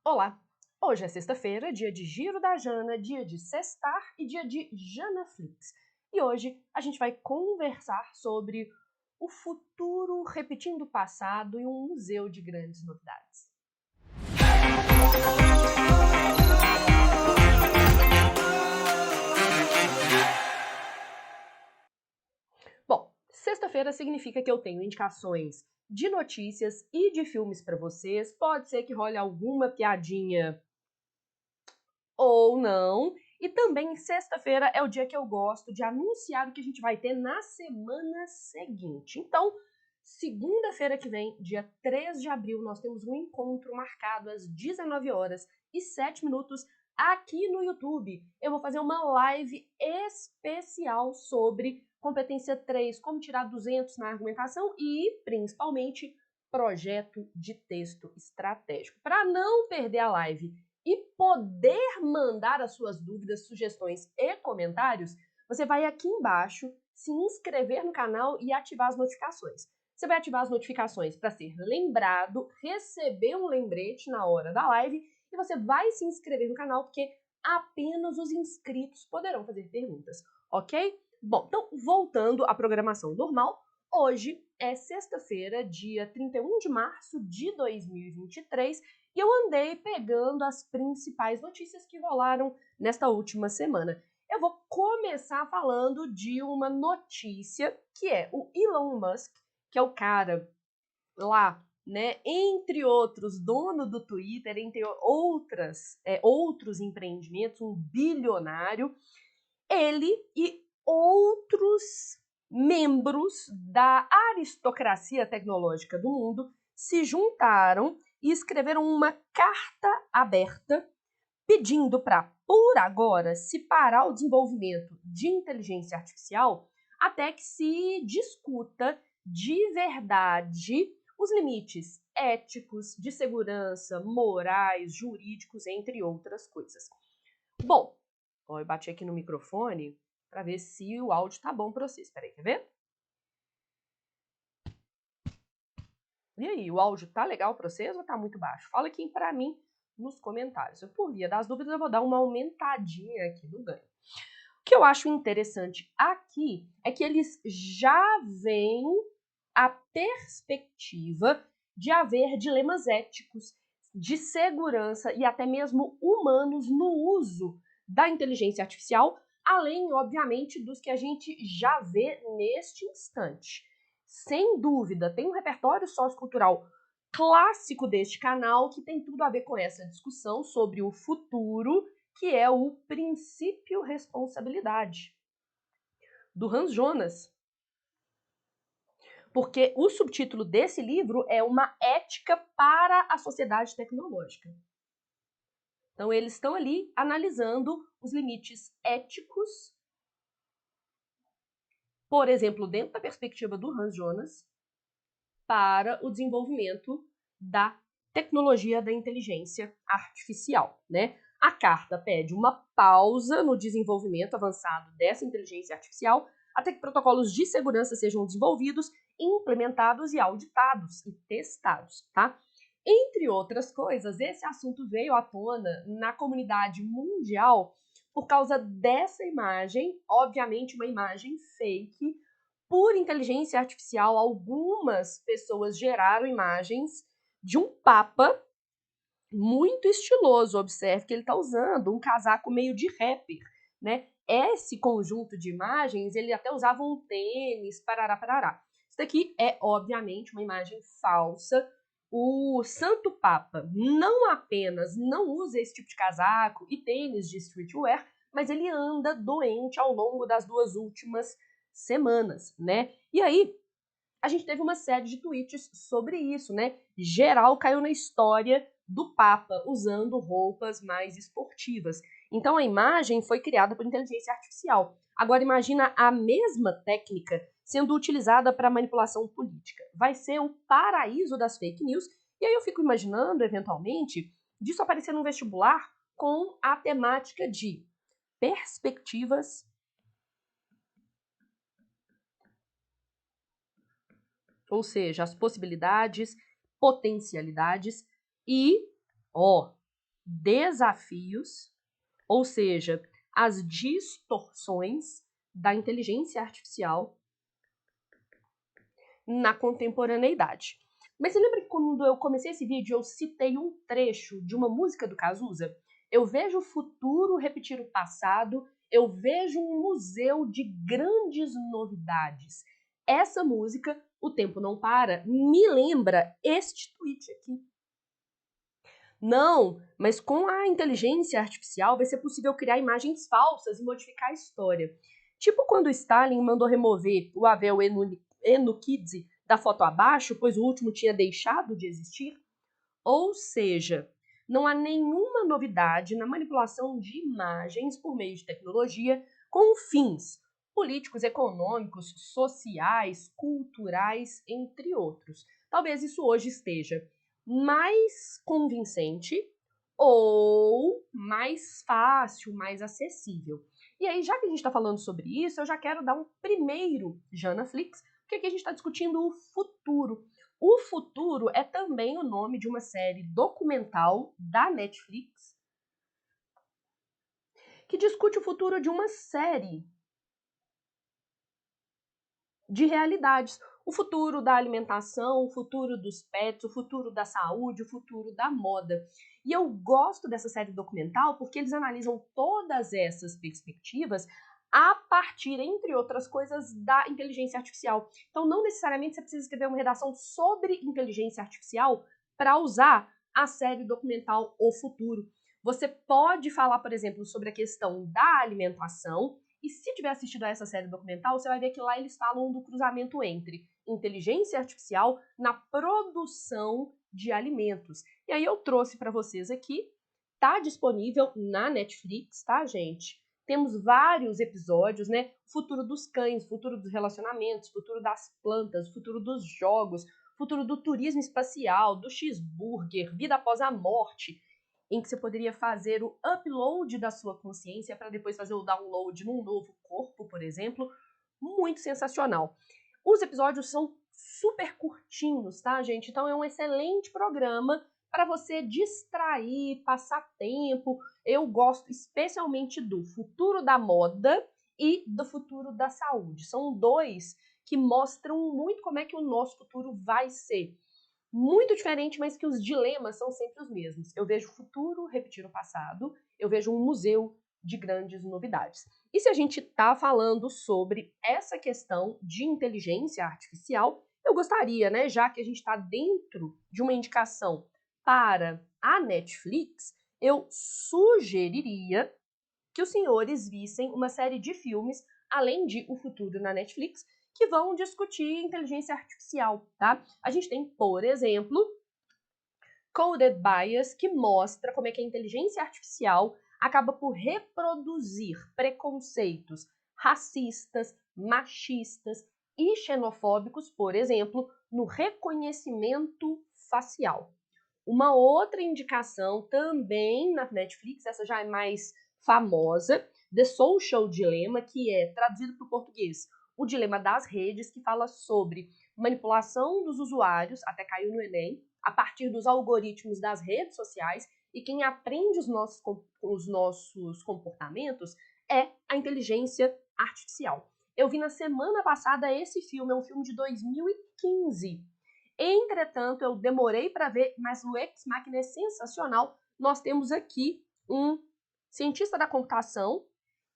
Olá! Hoje é sexta-feira, dia de Giro da Jana, dia de sextar e dia de Janaflix. E hoje a gente vai conversar sobre o futuro repetindo o passado e um museu de grandes novidades. Bom, sexta-feira significa que eu tenho indicações de notícias e de filmes para vocês. Pode ser que role alguma piadinha ou não. E também sexta-feira é o dia que eu gosto de anunciar o que a gente vai ter na semana seguinte. Então, segunda-feira que vem, dia 3 de abril, nós temos um encontro marcado às 19 horas e 7 minutos aqui no YouTube. Eu vou fazer uma live especial sobre competência 3, como tirar 200 na argumentação e, principalmente, projeto de texto estratégico. Para não perder a live e poder mandar as suas dúvidas, sugestões e comentários, você vai aqui embaixo se inscrever no canal e ativar as notificações. Você vai ativar as notificações para ser lembrado, receber um lembrete na hora da live e você vai se inscrever no canal porque apenas os inscritos poderão fazer perguntas, ok? Bom, então voltando à programação normal, hoje é sexta-feira, dia 31 de março de 2023, e eu andei pegando as principais notícias que rolaram nesta última semana. Eu vou começar falando de uma notícia que é o Elon Musk, que é o cara lá, né, entre outros, dono do Twitter, entre outros empreendimentos, um bilionário, ele e outros membros da aristocracia tecnológica do mundo se juntaram e escreveram uma carta aberta pedindo para, por agora, se parar o desenvolvimento de inteligência artificial até que se discuta de verdade os limites éticos, de segurança, morais, jurídicos, entre outras coisas. Bom, eu bati aqui no microfone para ver se o áudio tá bom para vocês. Peraí, quer ver? E aí, o áudio tá legal para vocês ou tá muito baixo? Fala aqui para mim nos comentários. Por via das dúvidas, eu vou dar uma aumentadinha aqui no ganho. O que eu acho interessante aqui é que eles já veem a perspectiva de haver dilemas éticos, de segurança e até mesmo humanos no uso da inteligência artificial, além, obviamente, dos que a gente já vê neste instante. Sem dúvida, tem um repertório sociocultural clássico deste canal que tem tudo a ver com essa discussão sobre o futuro, que é o princípio responsabilidade, do Hans Jonas. Porque o subtítulo desse livro é Uma Ética para a Sociedade Tecnológica. Então, eles estão ali analisando os limites éticos, por exemplo, dentro da perspectiva do Hans Jonas, para o desenvolvimento da tecnologia da inteligência artificial, né? A carta pede uma pausa no desenvolvimento avançado dessa inteligência artificial até que protocolos de segurança sejam desenvolvidos, implementados e auditados e testados, tá? Entre outras coisas, esse assunto veio à tona na comunidade mundial por causa dessa imagem, obviamente uma imagem fake, por inteligência artificial. Algumas pessoas geraram imagens de um papa muito estiloso. Observe que ele está usando um casaco meio de rapper, né? Esse conjunto de imagens, ele até usava um tênis, parará, parará. Isso daqui é, obviamente, uma imagem falsa. O Santo Papa não apenas não usa esse tipo de casaco e tênis de streetwear, mas ele anda doente ao longo das 2 últimas semanas, né? E aí, a gente teve uma série de tweets sobre isso, né? Geral caiu na história do Papa usando roupas mais esportivas. Então a imagem foi criada por inteligência artificial. Agora imagina a mesma técnica sendo utilizada para manipulação política. Vai ser o paraíso das fake news. E aí eu fico imaginando, eventualmente, disso aparecer num vestibular com a temática de perspectivas, ou seja, as possibilidades, potencialidades e, desafios, ou seja, as distorções da inteligência artificial na contemporaneidade. Mas você lembra que quando eu comecei esse vídeo eu citei um trecho de uma música do Cazuza? Eu vejo o futuro repetir o passado, eu vejo um museu de grandes novidades. Essa música, O Tempo Não Para, me lembra este tweet aqui. Não, mas com a inteligência artificial vai ser possível criar imagens falsas e modificar a história. Tipo quando Stalin mandou remover o Avel Enukidze da foto abaixo, pois o último tinha deixado de existir. Ou seja, não há nenhuma novidade na manipulação de imagens por meio de tecnologia com fins políticos, econômicos, sociais, culturais, entre outros. Talvez isso hoje esteja mais convincente ou mais fácil, mais acessível. E aí, já que a gente está falando sobre isso, eu já quero dar um primeiro Janaflix, porque aqui a gente está discutindo o futuro. O Futuro é também o nome de uma série documental da Netflix que discute o futuro de uma série de realidades. O futuro da alimentação, o futuro dos pets, o futuro da saúde, o futuro da moda. E eu gosto dessa série documental porque eles analisam todas essas perspectivas a partir, entre outras coisas, da inteligência artificial. Então, não necessariamente você precisa escrever uma redação sobre inteligência artificial para usar a série documental O Futuro. Você pode falar, por exemplo, sobre a questão da alimentação, e se tiver assistido a essa série documental, você vai ver que lá eles falam do cruzamento entre inteligência artificial na produção de alimentos. E aí eu trouxe para vocês aqui, tá disponível na Netflix, tá, gente? Temos vários episódios, né? O futuro dos cães, o futuro dos relacionamentos, o futuro das plantas, o futuro dos jogos, o futuro do turismo espacial, do cheeseburger, vida após a morte, em que você poderia fazer o upload da sua consciência para depois fazer o download num novo corpo, por exemplo. Muito sensacional. Os episódios são super curtinhos, tá, gente? Então é um excelente programa para você distrair, passar tempo. Eu gosto especialmente do futuro da moda e do futuro da saúde. São dois que mostram muito como é que o nosso futuro vai ser. Muito diferente, mas que os dilemas são sempre os mesmos. Eu vejo o futuro repetir o passado, eu vejo um museu de grandes novidades. E se a gente está falando sobre essa questão de inteligência artificial, eu gostaria, né, já que a gente está dentro de uma indicação para a Netflix, eu sugeriria que os senhores vissem uma série de filmes, além de O Futuro na Netflix, que vão discutir inteligência artificial, tá? A gente tem, por exemplo, Coded Bias, que mostra como é que a inteligência artificial acaba por reproduzir preconceitos racistas, machistas e xenofóbicos, por exemplo, no reconhecimento facial. Uma outra indicação também na Netflix, essa já é mais famosa, The Social Dilemma, que é traduzido para o português o dilema das redes, que fala sobre manipulação dos usuários, até caiu no Enem, a partir dos algoritmos das redes sociais, e quem aprende os nossos comportamentos é a inteligência artificial. Eu vi na semana passada esse filme, é um filme de 2015. Entretanto, eu demorei para ver, mas o Ex Machina é sensacional. Nós temos aqui um cientista da computação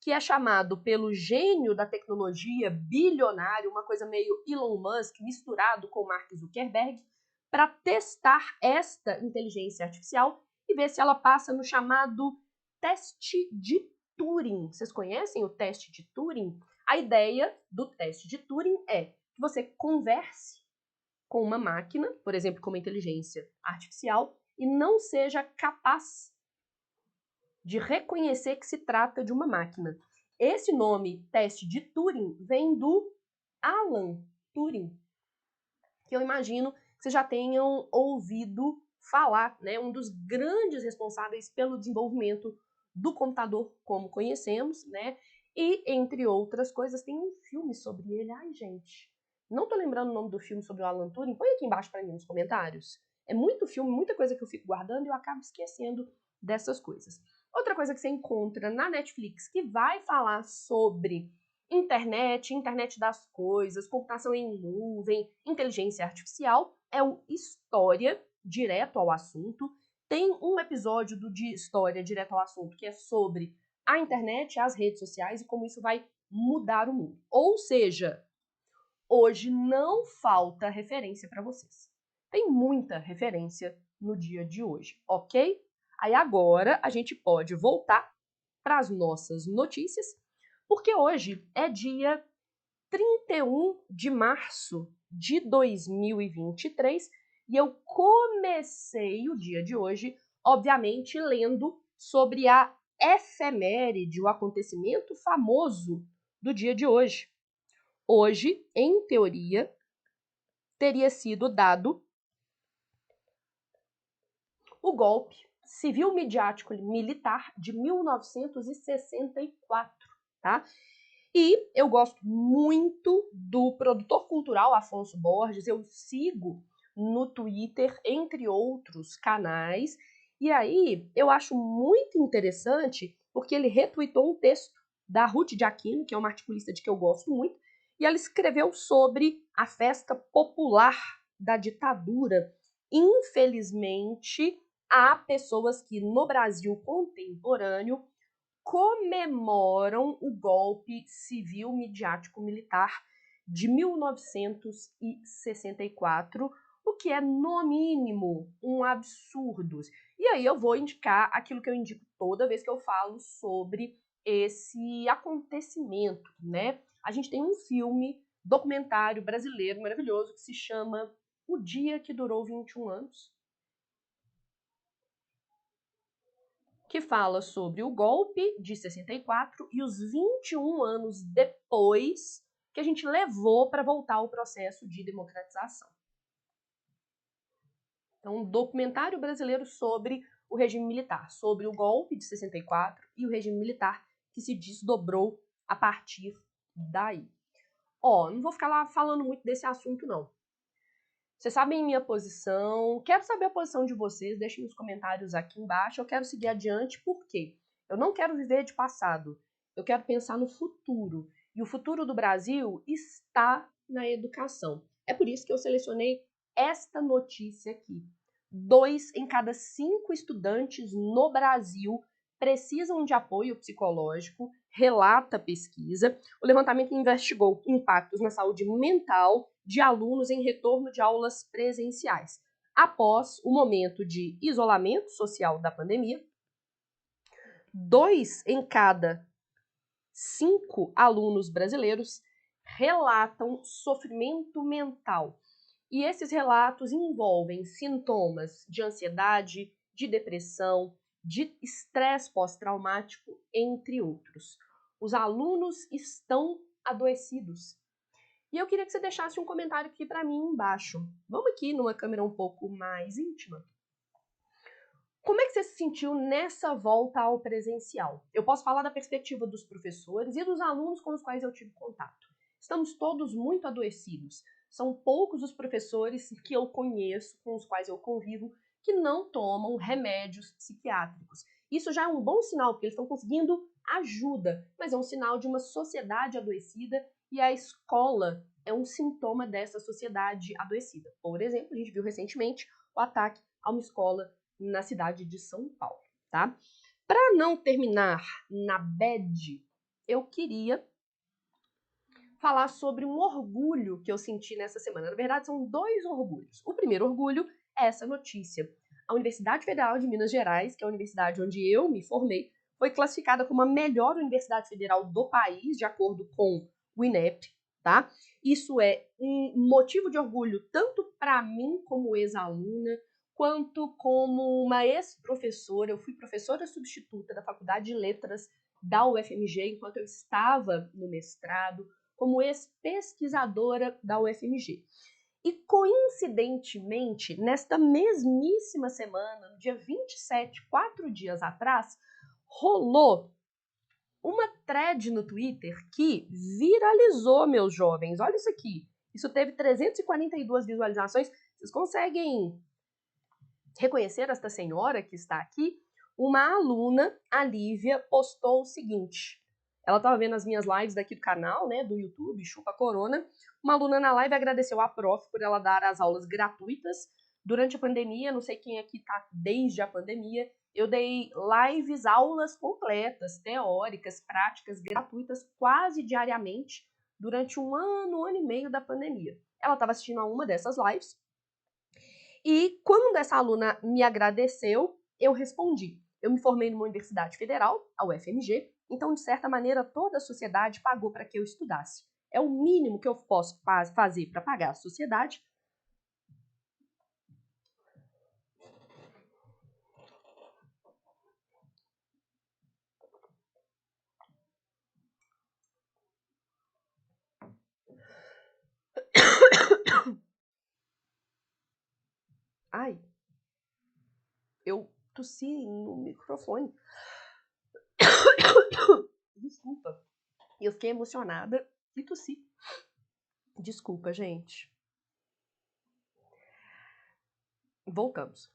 que é chamado pelo gênio da tecnologia, bilionário, uma coisa meio Elon Musk misturado com Mark Zuckerberg, para testar esta inteligência artificial e ver se ela passa no chamado teste de Turing. Vocês conhecem o teste de Turing? A ideia do teste de Turing é que você converse com uma máquina, por exemplo, com uma inteligência artificial, e não seja capaz de reconhecer que se trata de uma máquina. Esse nome, teste de Turing, vem do Alan Turing, que eu imagino que vocês já tenham ouvido falar, né? Um dos grandes responsáveis pelo desenvolvimento do computador como conhecemos, né? E, entre outras coisas, tem um filme sobre ele. Ai, gente, não tô lembrando o nome do filme sobre o Alan Turing. Põe aqui embaixo para mim nos comentários. É muito filme, muita coisa que eu fico guardando e eu acabo esquecendo dessas coisas. Outra coisa que você encontra na Netflix que vai falar sobre internet das coisas, computação em nuvem, inteligência artificial, é o História, direto ao assunto. Tem um episódio de História, direto ao assunto, que é sobre a internet, as redes sociais e como isso vai mudar o mundo. Ou seja, hoje não falta referência para vocês. Tem muita referência no dia de hoje, ok? Aí agora a gente pode voltar para as nossas notícias, porque hoje é dia 31 de março de 2023 e eu comecei o dia de hoje, obviamente, lendo sobre a efeméride, o acontecimento famoso do dia de hoje. Hoje, em teoria, teria sido dado o golpe civil midiático militar de 1964, tá? E eu gosto muito do produtor cultural Afonso Borges, eu sigo no Twitter, entre outros canais, e aí eu acho muito interessante porque ele retweetou um texto da Ruth de Aquino, que é uma articulista de que eu gosto muito, e ela escreveu sobre a festa popular da ditadura. Infelizmente, há pessoas que no Brasil contemporâneo comemoram o golpe civil midiático militar de 1964, o que é, no mínimo, um absurdo. E aí eu vou indicar aquilo que eu indico toda vez que eu falo sobre esse acontecimento, né? A gente tem um filme, documentário brasileiro maravilhoso que se chama O Dia que Durou 21 Anos, que fala sobre o golpe de 64 e os 21 anos depois que a gente levou para voltar ao processo de democratização. Então, um documentário brasileiro sobre o regime militar, sobre o golpe de 64 e o regime militar que se desdobrou a partir daí. Não vou ficar lá falando muito desse assunto, não. Vocês sabem minha posição, quero saber a posição de vocês, deixem nos comentários aqui embaixo, eu quero seguir adiante porque eu não quero viver de passado, eu quero pensar no futuro, e o futuro do Brasil está na educação. É por isso que eu selecionei esta notícia aqui. 2 em cada 5 estudantes no Brasil precisam de apoio psicológico, relata a pesquisa. O levantamento investigou impactos na saúde mental de alunos em retorno de aulas presenciais. Após o momento de isolamento social da pandemia, 2 em cada 5 alunos brasileiros relatam sofrimento mental. E esses relatos envolvem sintomas de ansiedade, de depressão, de estresse pós-traumático, entre outros. Os alunos estão adoecidos. E eu queria que você deixasse um comentário aqui para mim embaixo. Vamos aqui numa câmera um pouco mais íntima. Como é que você se sentiu nessa volta ao presencial? Eu posso falar da perspectiva dos professores e dos alunos com os quais eu tive contato. Estamos todos muito adoecidos. São poucos os professores que eu conheço, com os quais eu convivo, que não tomam remédios psiquiátricos. Isso já é um bom sinal, porque eles estão conseguindo ajuda, mas é um sinal de uma sociedade adoecida e a escola é um sintoma dessa sociedade adoecida. Por exemplo, a gente viu recentemente o ataque a uma escola na cidade de São Paulo, tá? Para não terminar na bad, eu queria falar sobre um orgulho que eu senti nessa semana. Na verdade, são 2 orgulhos. O primeiro orgulho é essa notícia. A Universidade Federal de Minas Gerais, que é a universidade onde eu me formei, foi classificada como a melhor universidade federal do país, de acordo com o INEP, tá? Isso é um motivo de orgulho tanto para mim como ex-aluna, quanto como uma ex-professora. Eu fui professora substituta da Faculdade de Letras da UFMG enquanto eu estava no mestrado, como ex-pesquisadora da UFMG. E, coincidentemente, nesta mesmíssima semana, no dia 27, 4 dias atrás, rolou uma thread no Twitter que viralizou, meus jovens. Olha isso aqui. Isso teve 342 visualizações. Vocês conseguem reconhecer esta senhora que está aqui? uma aluna, a Lívia, postou o seguinte. Ela estava vendo as minhas lives daqui do canal, né, do YouTube, Chupa Corona. Uma aluna na live agradeceu a prof por ela dar as aulas gratuitas durante a pandemia. Não sei quem aqui tá desde a pandemia. Eu dei lives, aulas completas, teóricas, práticas, gratuitas, quase diariamente, durante um ano e meio da pandemia. Ela estava assistindo a uma dessas lives. E quando essa aluna me agradeceu, eu respondi. Eu me formei numa universidade federal, a UFMG, então, de certa maneira, toda a sociedade pagou para que eu estudasse. É o mínimo que eu posso fazer para pagar a sociedade. Ai, eu tossi no microfone. Desculpa. Eu fiquei emocionada e tossi. Desculpa, gente. Voltamos.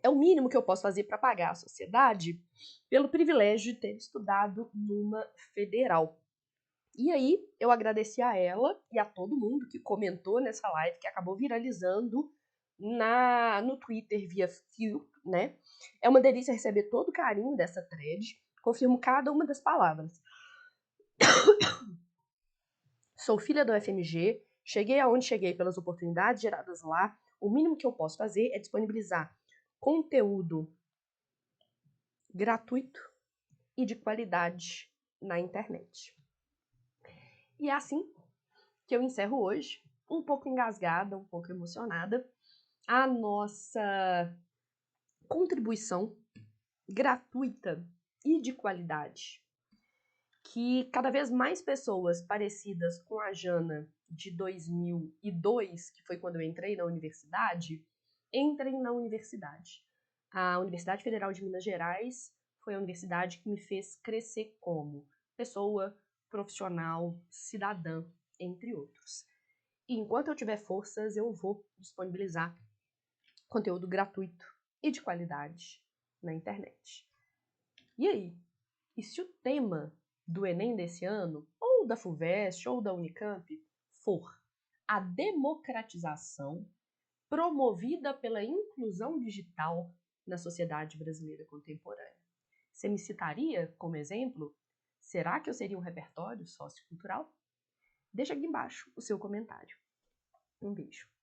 É o mínimo que eu posso fazer para pagar a sociedade pelo privilégio de ter estudado numa federal. E aí, eu agradeci a ela e a todo mundo que comentou nessa live, que acabou viralizando no Twitter via fio, né? É uma delícia receber todo o carinho dessa thread. Confirmo cada uma das palavras. Sou filha do FMG, cheguei aonde cheguei pelas oportunidades geradas lá. O mínimo que eu posso fazer é disponibilizar conteúdo gratuito e de qualidade na internet. E é assim que eu encerro hoje, um pouco engasgada, um pouco emocionada, a nossa contribuição gratuita e de qualidade. Que cada vez mais pessoas parecidas com a Jana de 2002, que foi quando eu entrei na universidade, entrem na universidade. A Universidade Federal de Minas Gerais foi a universidade que me fez crescer como pessoa, profissional, cidadã, entre outros. E enquanto eu tiver forças, eu vou disponibilizar conteúdo gratuito e de qualidade na internet. E aí? E se o tema do Enem desse ano, ou da FUVEST, ou da Unicamp, for a democratização promovida pela inclusão digital na sociedade brasileira contemporânea? Você me citaria como exemplo? Será que eu seria um repertório sociocultural? Deixa aqui embaixo o seu comentário. Um beijo.